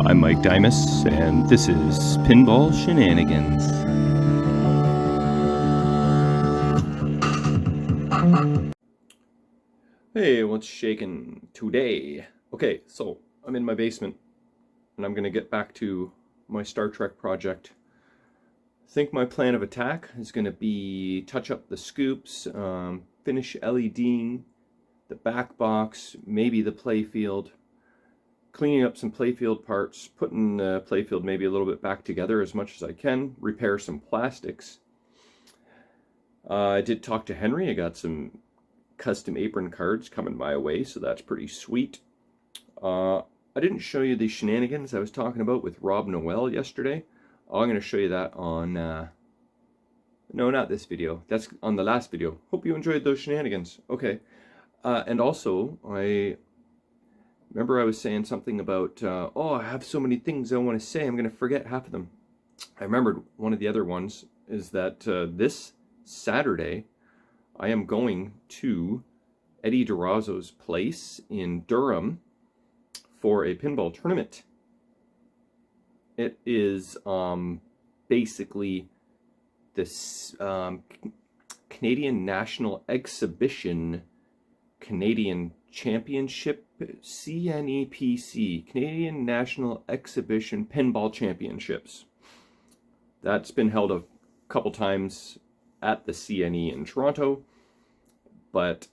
I'm Mike Dimas, and this is Pinball Shenanigans. Hey, what's shaking today? Okay, so I'm in my basement, and I'm going to get back to my Star Trek project. I think my plan of attack is going to be touch up the scoops, finish LEDing the back box, maybe the playfield, cleaning up some playfield parts, putting the playfield maybe a little bit back together as much as I can, repair some plastics. I did talk to Henry. I got some custom apron cards coming my way, so that's pretty sweet. I didn't show you the shenanigans I was talking about with Rob Noel yesterday. I'm going to show you that on, no, not this video. That's on the last video. Hope you enjoyed those shenanigans. Okay. And also, I remember I was saying something about, oh, I have so many things I want to say, I'm going to forget half of them. I remembered one of the other ones is that this Saturday, I am going to Eddie DeRozzo's place in Durham for a pinball tournament. It is basically this Canadian National Exhibition Canadian Championship, CNEPC, Canadian National Exhibition Pinball Championships. That's been held a couple times at the CNE in Toronto, but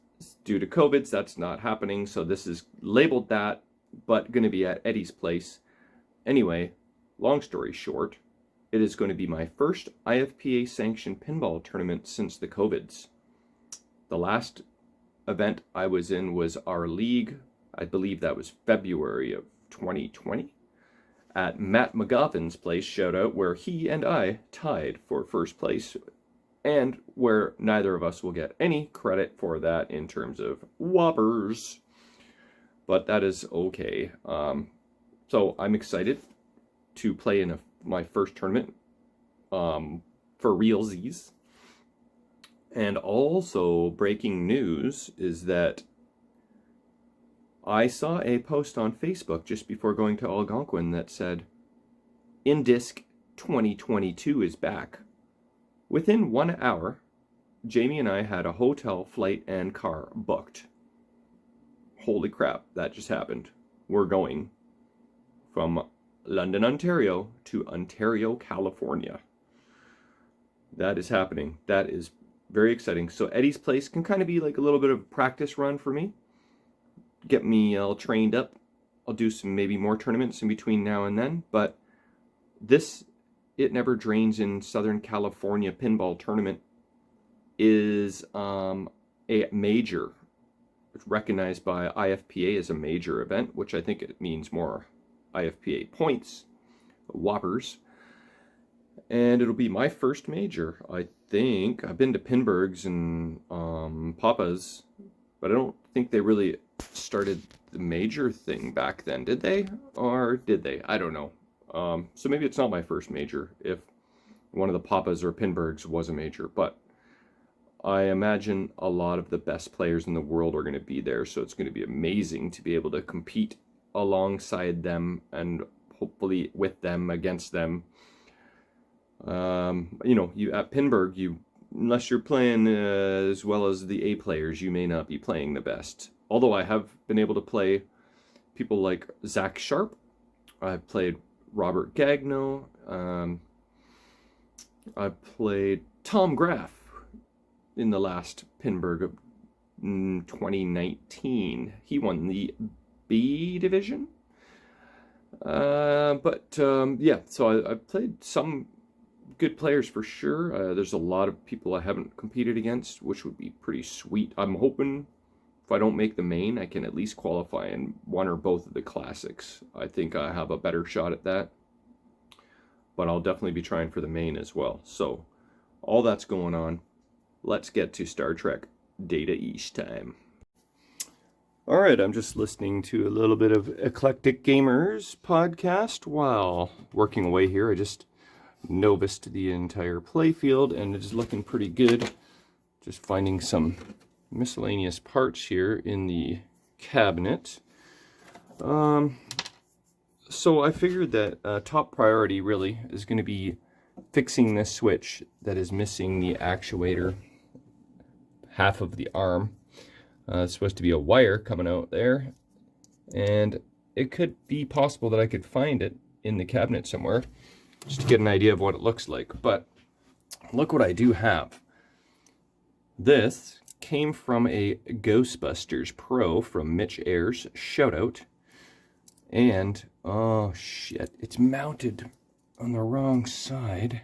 due to COVID, that's not happening, so this is labeled that, but going to be at Eddie's place. Anyway, long story short, it is going to be my first IFPA sanctioned pinball tournament since the COVIDs. The last event I was in was our league. I believe that was February of 2020 at Matt McGoffin's place, shout out, where he and I tied for first place, and where neither of us will get any credit for that in terms of whoppers. But that is okay. So I'm excited to play in my first tournament for realsies. And also, breaking news is that I saw a post on Facebook just before going to Algonquin that said, InDisc 2022 is back. Within 1 hour, Jamie and I had a hotel, flight, and car booked. Holy crap, that just happened. We're going from London, Ontario to Ontario, California. That is happening. That is very exciting. So Eddie's place can kind of be like a little bit of a practice run for me. Get me all trained up. I'll do some maybe more tournaments in between now and then. But this It Never Drains in Southern California pinball tournament is a major. It's recognized by IFPA as a major event, which I think it means more IFPA points, whoppers. And it'll be my first major. I think I've been to Pinburg's and Papa's, but I don't think they really started the major thing back then, did they? Or did they? I don't know. So maybe it's not my first major if one of the Papas or Pinburg's was a major, but I imagine a lot of the best players in the world are going to be there, so it's going to be amazing to be able to compete alongside them and hopefully with them, against them. You at Pinburg, unless you're playing as well as the A players, you may not be playing the best. Although I have been able to play people like Zach Sharp. I've played Robert Gagno. I've played Tom Graff in the last Pinburg of 2019. He won the B division. Yeah, so I've played some good players for sure. There's a lot of people I haven't competed against, which would be pretty sweet. I'm hoping if I don't make the main, I can at least qualify in one or both of the classics. I think I have a better shot at that. But I'll definitely be trying for the main as well. So all that's going on. Let's get to Star Trek Data East time. All right, I'm just listening to a little bit of Eclectic Gamers podcast while working away here. I just noviced the entire playfield and it is looking pretty good. Just finding some miscellaneous parts here in the cabinet. So I figured that top priority really is going to be fixing this switch that is missing the actuator, half of the arm. It's supposed to be a wire coming out there, and it could be possible that I could find it in the cabinet somewhere just to get an idea of what it looks like. But look what I do have. This came from a Ghostbusters Pro from Mitch Ayers, shout out. And oh shit, it's mounted on the wrong side.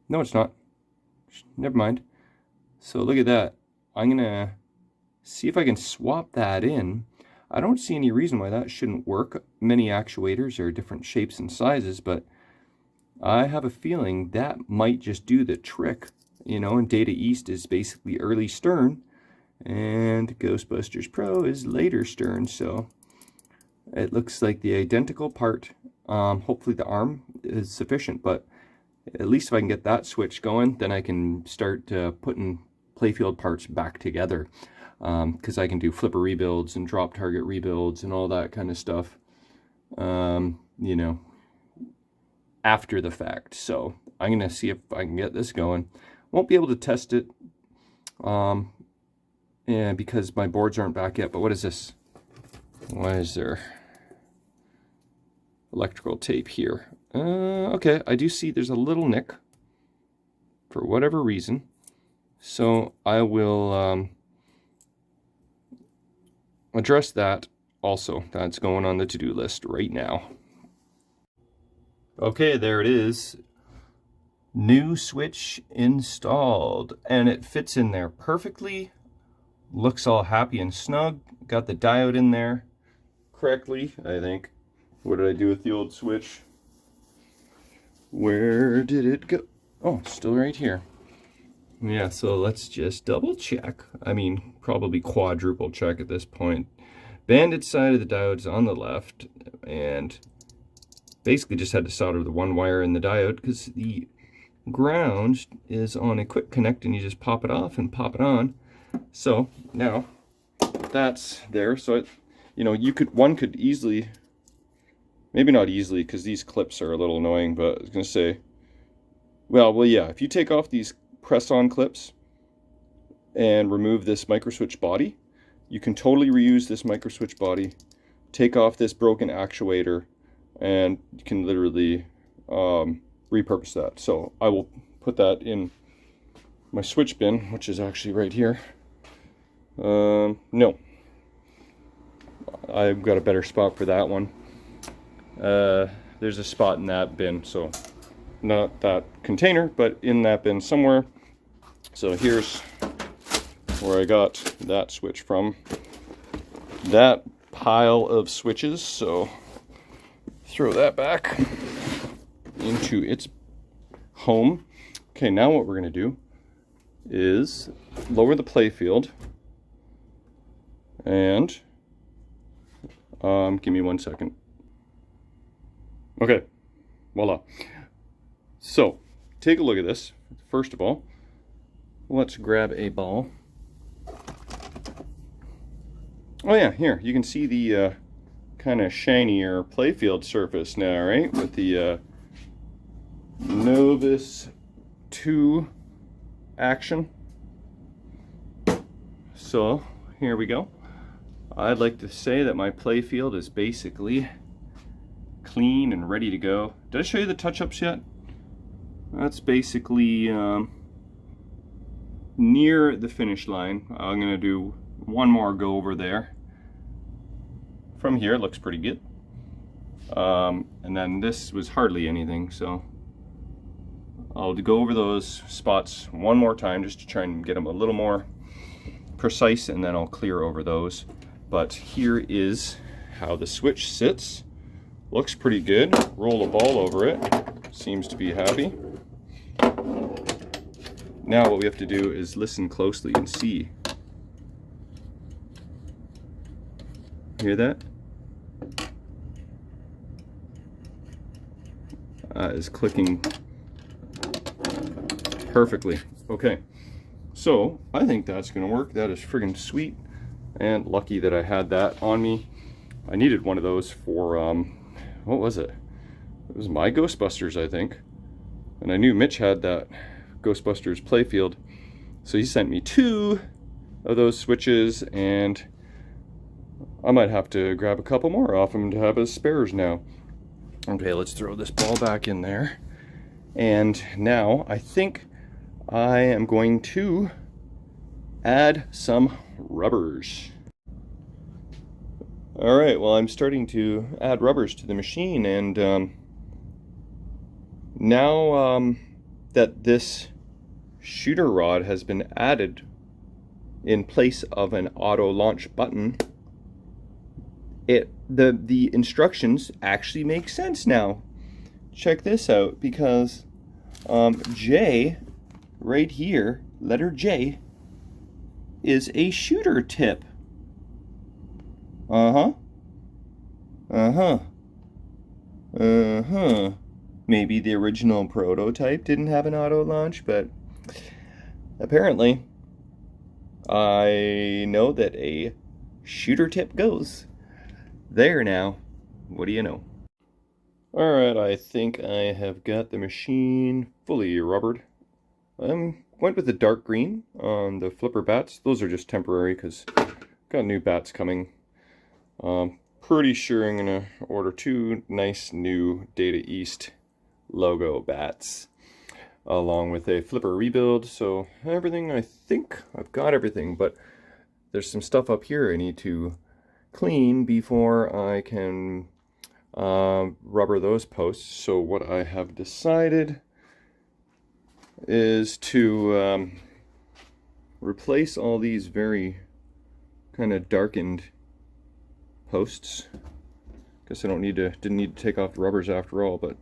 No, it's not. Never mind. So look at that. I'm gonna see if I can swap that in. I don't see any reason why that shouldn't work. Many actuators are different shapes and sizes, but I have a feeling that might just do the trick. You know, and Data East is basically early Stern, and Ghostbusters Pro is later Stern, so it looks like the identical part. Hopefully the arm is sufficient, but at least if I can get that switch going, then I can start putting Playfield parts back together, because I can do flipper rebuilds and drop target rebuilds and all that kind of stuff, you know, after the fact. So I'm gonna see if I can get this going. Won't be able to test it yeah, because my boards aren't back yet. But what is this? Why is there electrical tape here? Okay, I do see there's a little nick for whatever reason. So I will address that also. That's going on the to-do list right now. Okay, there it is. New switch installed, and it fits in there perfectly. Looks all happy and snug. Got the diode in there correctly, I think. What did I do with the old switch? Where did it go? Oh, it's still right here. Yeah, so let's just double check. I mean, probably quadruple check at this point. Banded side of the diode's on the left, and basically just had to solder the one wire in the diode because the ground is on a quick connect, and you just pop it off and pop it on. So now that's there. So it, you know, one could easily, maybe not easily because these clips are a little annoying, but I was gonna say, well yeah, if you take off these press-on clips and remove this microswitch body, you can totally reuse this microswitch body, take off this broken actuator, and you can literally repurpose that. So I will put that in my switch bin, which is actually right here. No, I've got a better spot for that one. There's a spot in that bin, so not that container, but in that bin somewhere. So here's where I got that switch from. That pile of switches, so throw that back into its home. Okay, now what we're going to do is lower the Playfield, and give me 1 second. Okay, voila. So take a look at this. First of all, let's grab a ball. Oh yeah, here you can see the kind of shinier Playfield surface now, right? With the Novus 2 action. So here we go. I'd like to say that my Playfield is basically clean and ready to go. Did I show you the touch-ups yet? That's basically near the finish line. I'm gonna do one more go over there. From here, it looks pretty good. And then this was hardly anything, so I'll go over those spots one more time just to try and get them a little more precise, and then I'll clear over those. But here is how the switch sits. Looks pretty good. Roll a ball over it. Seems to be happy. Now what we have to do is listen closely and see. Hear that? Is clicking perfectly. Okay, so I think that's gonna work. That is friggin' sweet, and lucky that I had that on me. I needed one of those for what was it? It was my Ghostbusters, I think. And I knew Mitch had that Ghostbusters Playfield. So he sent me 2 of those switches, and I might have to grab a couple more off him to have as spares now. Okay, let's throw this ball back in there. And now I think I am going to add some rubbers. All right, well, I'm starting to add rubbers to the machine, and now that this shooter rod has been added in place of an auto launch button, the instructions actually make sense now. Check this out, because J right here, letter J, is a shooter tip. Maybe the original prototype didn't have an auto launch, but apparently I know that a shooter tip goes there now. What do you know? Alright, I think I have got the machine fully rubbered. Went with the dark green on the flipper bats. Those are just temporary because got new bats coming. Pretty sure I'm gonna order 2 nice new Data East logo bats along with a flipper rebuild. So everything, I think I've got everything, but there's some stuff up here I need to clean before I can rubber those posts. So what I have decided is to replace all these very kind of darkened posts. Guess I didn't need to take off the rubbers after all, but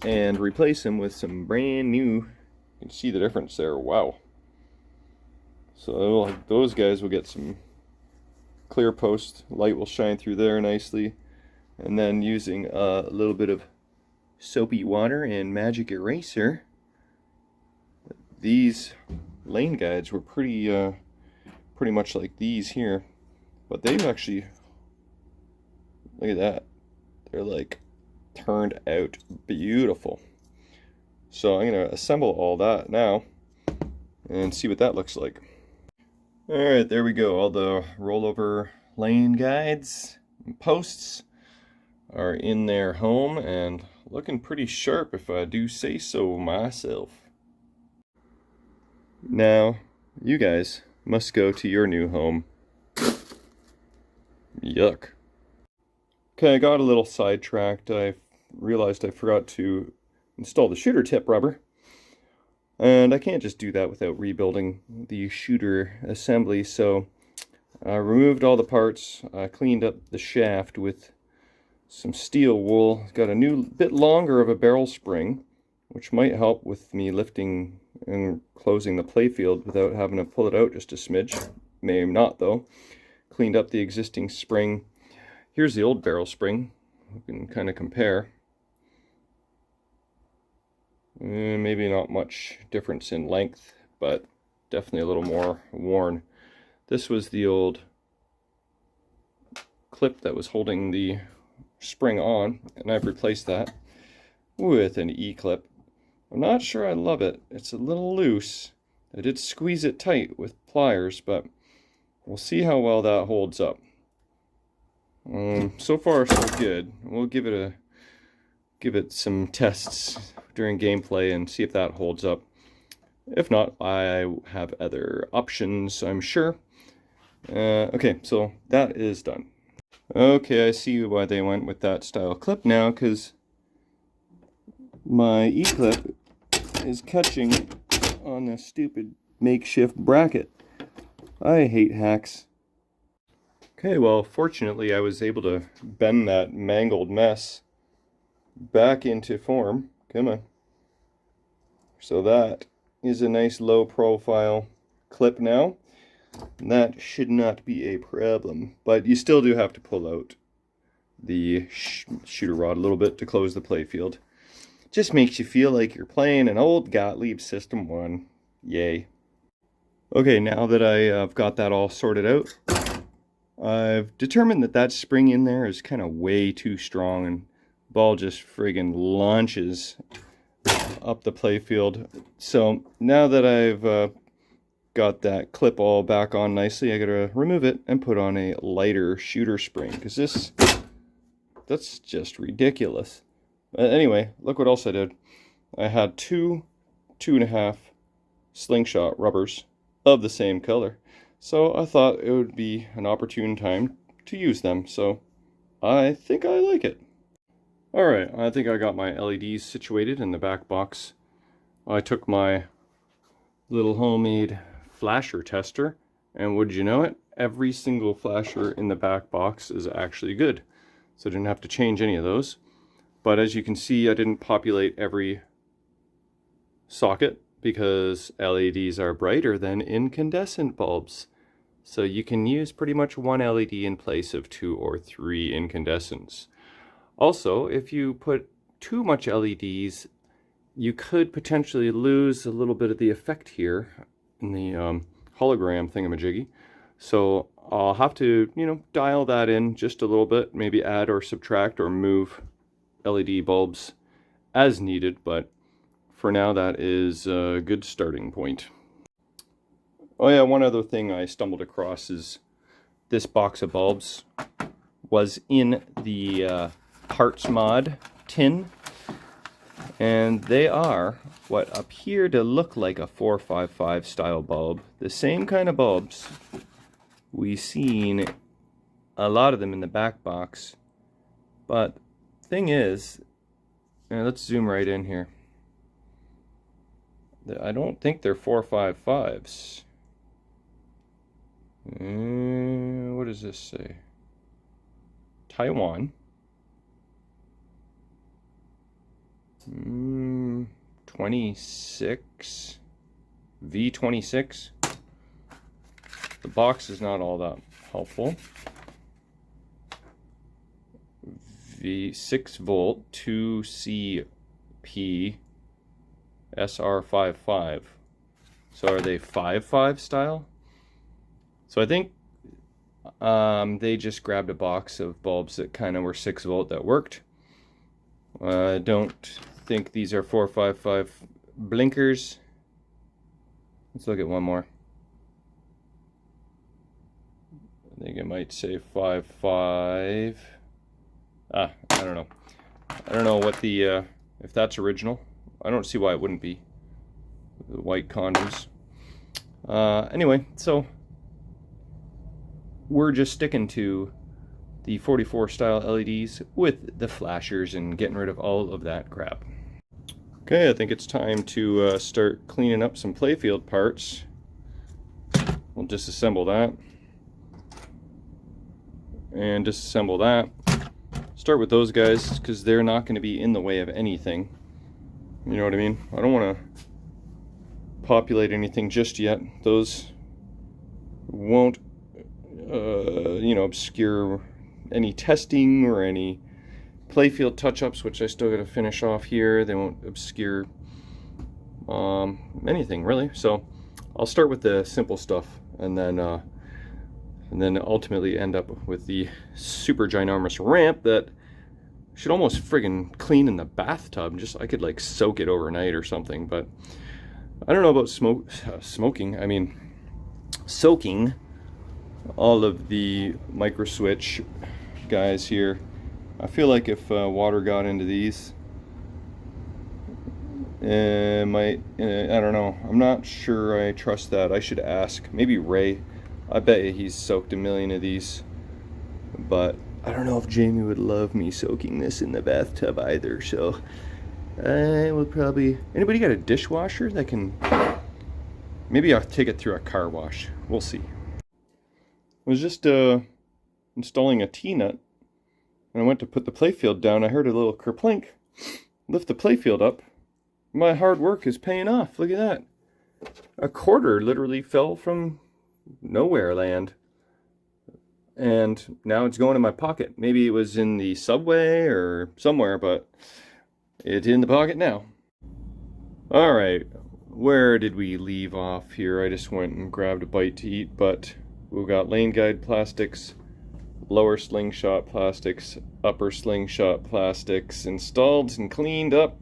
and replace them with some brand new. You can see the difference there. Wow. So those guys will get some clear post, light will shine through there nicely, and then using a little bit of soapy water and magic eraser, these lane guides were pretty much like these here, but they've actually, look at that, they're like turned out beautiful. So I'm gonna assemble all that now and see what that looks like. Alright, there we go. All the rollover lane guides and posts are in their home and looking pretty sharp, if I do say so myself. Now, you guys must go to your new home. Yuck. Okay, I got a little sidetracked. I realized I forgot to install the shooter tip rubber. And I can't just do that without rebuilding the shooter assembly, so I removed all the parts. I cleaned up the shaft with some steel wool. Got a new bit longer of a barrel spring, which might help with me lifting and closing the playfield without having to pull it out just a smidge. May not though. Cleaned up the existing spring. Here's the old barrel spring. We can kind of compare. Maybe not much difference in length, but definitely a little more worn. This was the old clip that was holding the spring on, and I've replaced that with an E-clip. I'm not sure I love it. It's a little loose. I did squeeze it tight with pliers, but we'll see how well that holds up. So far so good. We'll give it some tests during gameplay and see if that holds up. If not, I have other options, I'm sure. Okay, so that is done. Okay, I see why they went with that style clip now, because my E-clip is catching on this stupid makeshift bracket. I hate hacks. Okay, well, fortunately I was able to bend that mangled mess back into form. Come on. So that is a nice low profile clip now. That should not be a problem, but you still do have to pull out the shooter rod a little bit to close the playfield. Just makes you feel like you're playing an old Gottlieb System 1. Yay. Okay, now that I've got that all sorted out, I've determined that that spring in there is kind of way too strong, and the ball just friggin' launches up the playfield. So now that I've got that clip all back on nicely, I gotta remove it and put on a lighter shooter spring, because that's just ridiculous. Anyway, look what else I did. I had two 2.5 slingshot rubbers of the same color, so I thought it would be an opportune time to use them, so I think I like it. Alright, I think I got my LEDs situated in the back box. I took my little homemade flasher tester, and would you know it, every single flasher in the back box is actually good. So I didn't have to change any of those. But as you can see, I didn't populate every socket because LEDs are brighter than incandescent bulbs. So you can use pretty much one LED in place of 2 or 3 incandescents. Also, if you put too much LEDs, you could potentially lose a little bit of the effect here in the hologram thingamajiggy. So I'll have to, dial that in just a little bit, maybe add or subtract or move LED bulbs as needed, but for now that is a good starting point. Oh yeah, one other thing I stumbled across is this box of bulbs was in the parts mod tin, and they are what appear to look like a 455 style bulb. The same kind of bulbs we've seen a lot of them in the back box, but thing is, let's zoom right in here. I don't think they're 455s. What does this say? Taiwan. 26. V26. The box is not all that helpful. V6 volt 2CP SR55. So are they 5.5 style? So I think they just grabbed a box of bulbs that kind of were 6 volt that worked. I don't think these are 455 blinkers. Let's look at one more. I think it might say 5.5. I don't know. I don't know what the if that's original. I don't see why it wouldn't be. The white condoms. Anyway, so we're just sticking to the 44 style LEDs with the flashers and getting rid of all of that crap. Okay, I think it's time to start cleaning up some Playfield parts. We'll disassemble that and disassemble that. Start with those guys because they're not going to be in the way of anything. You know what I mean? I don't want to populate anything just yet. Those won't, obscure any testing or any Playfield touch-ups, which I still got to finish off here. They won't obscure anything really. So I'll start with the simple stuff, and then ultimately end up with the super ginormous ramp that should almost friggin' clean in the bathtub. I could like soak it overnight or something, but I don't know about soaking all of the micro switch guys here. I feel like if water got into these, it might, I don't know. I'm not sure I trust that. I should ask. Maybe Ray. I bet he's soaked a million of these. But I don't know if Jamie would love me soaking this in the bathtub either. So I will probably... Anybody got a dishwasher that can... Maybe I'll take it through a car wash. We'll see. I was just installing a T-nut, and I went to put the playfield down. I heard a little kerplink. Lift the playfield up. My hard work is paying off. Look at that. A quarter literally fell from nowhere land. And now it's going in my pocket. Maybe it was in the subway or somewhere, but it's in the pocket now. Alright, where did we leave off here? I just went and grabbed a bite to eat, but we've got lane guide plastics lower slingshot plastics, upper slingshot plastics installed and cleaned up.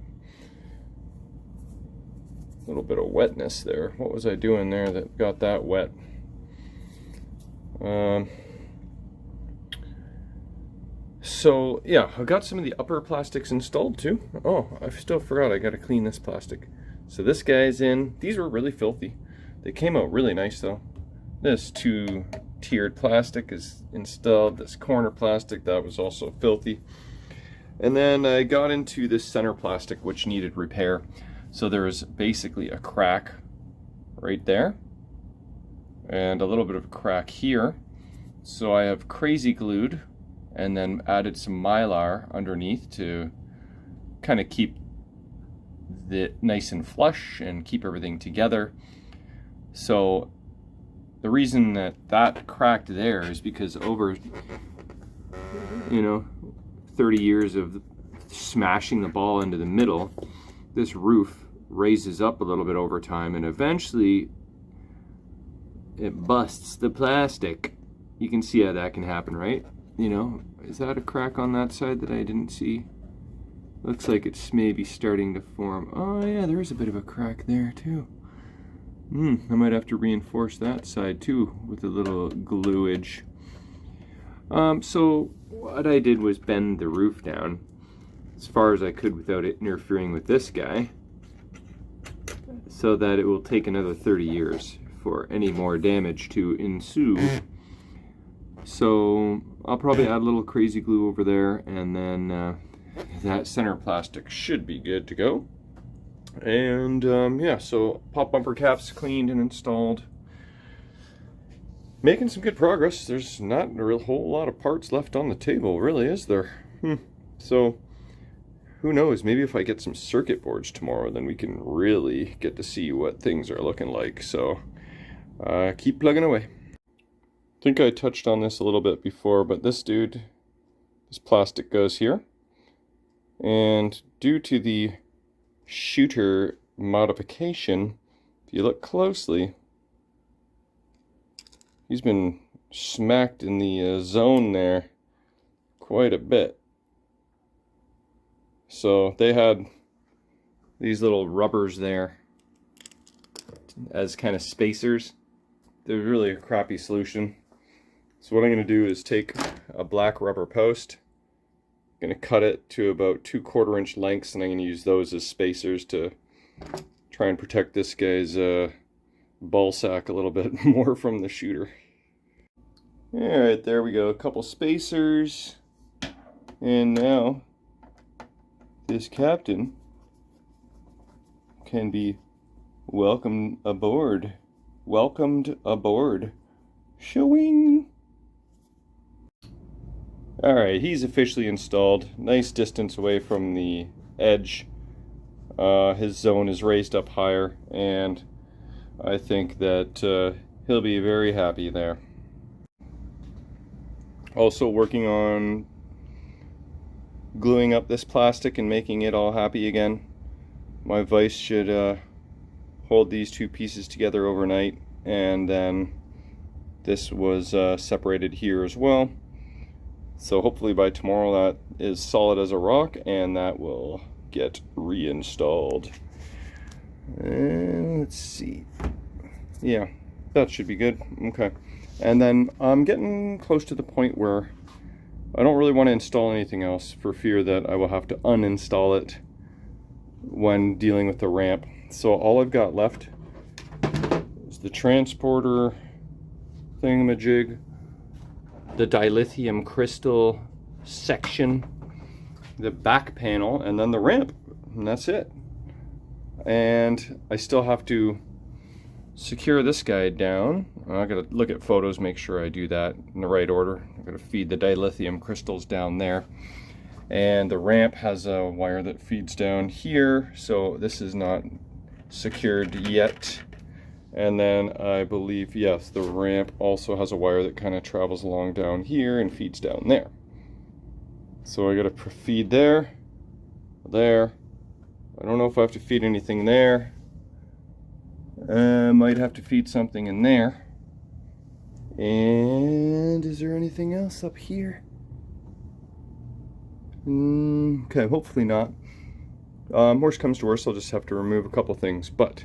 A little bit of wetness there. What was I doing there that got that wet? So yeah, I got some of the upper plastics installed too. Oh, I still forgot I gotta clean this plastic. So this guy's in. These were really filthy. They came out really nice though. This two-tiered plastic is installed. This corner plastic, that was also filthy. And then I got into this center plastic, which needed repair. So there was basically a crack right there and a little bit of a crack here. So I have crazy glued and then added some Mylar underneath to kind of keep it nice and flush and keep everything together. So the reason that that cracked there is because over 30 years of smashing the ball into the middle, this roof raises up a little bit over time and eventually it busts the plastic. You can see how that can happen, right? Is that a crack on that side that I didn't see? Looks like it's maybe starting to form. Oh yeah, there is a bit of a crack there too. I might have to reinforce that side too with a little gluage. So what I did was bend the roof down as far as I could without it interfering with this guy, so that it will take another 30 years for any more damage to ensue. So I'll probably add a little crazy glue over there, and then that center plastic should be good to go. And yeah, so pop bumper caps cleaned and installed. Making some good progress. There's not a real whole lot of parts left on the table, really, is there? So who knows, maybe if I get some circuit boards tomorrow, then we can really get to see what things are looking like. So keep plugging away. I think I touched on this a little bit before, but this plastic goes here. And due to the shooter modification, if you look closely, he's been smacked in the zone there quite a bit. So they had these little rubbers there as kind of spacers. They're really a crappy solution. So what I'm going to do is take a black rubber post, I'm going to cut it to about 2¼ inch lengths, and I'm going to use those as spacers to try and protect this guy's ball sack a little bit more from the shooter. Alright, there we go, a couple spacers, and now this captain can be welcomed aboard. Showing. Alright, he's officially installed. Nice distance away from the edge. His zone is raised up higher, and I think that he'll be very happy there. Also working on gluing up this plastic and making it all happy again. My vise should hold these two pieces together overnight, and then this was separated here as well. So hopefully by tomorrow that is solid as a rock, and that will get reinstalled. And let's see. Yeah, that should be good. Okay. And then I'm getting close to the point where I don't really want to install anything else for fear that I will have to uninstall it when dealing with the ramp. So all I've got left is the transporter thingamajig, the dilithium crystal section, the back panel, and then the ramp, and that's it. And I still have to secure this guy down. I gotta look at photos, make sure I do that in the right order. I'm gonna feed the dilithium crystals down there, and the ramp has a wire that feeds down here, so this is not secured yet. And then I believe, yes, the ramp also has a wire that kind of travels along down here and feeds down there. So I gotta feed there. I don't know if I have to feed anything there. Might have to feed something in there. And is there anything else up here? Okay, hopefully not. Worst comes to worst, I'll just have to remove a couple things, but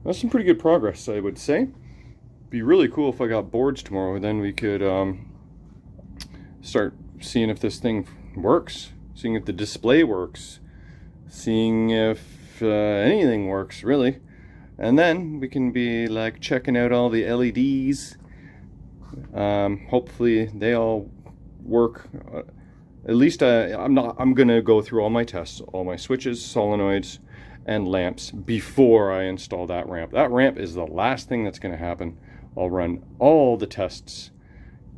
that's some pretty good progress, I would say. Be really cool if I got boards tomorrow. Then we could start seeing if this thing works, seeing if the display works, seeing if anything works, really. And then we can be like checking out all the LEDs. Hopefully they all work. At least I'm gonna go through all my tests, all my switches, solenoids, and lamps before I install that ramp. That ramp is the last thing that's gonna happen. I'll run all the tests,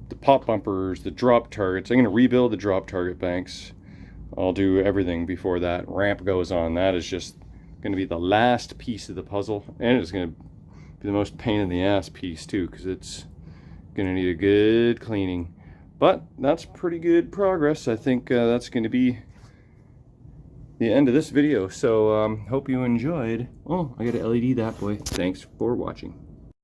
the pop bumpers, the drop targets. I'm gonna rebuild the drop target banks. I'll do everything before that ramp goes on. That is just gonna be the last piece of the puzzle, and it's gonna be the most pain in the ass piece too, because it's gonna need a good cleaning. But that's pretty good progress. I think that's going to be the end of this video. So hope you enjoyed. Oh, I got to LED that boy. Thanks for watching.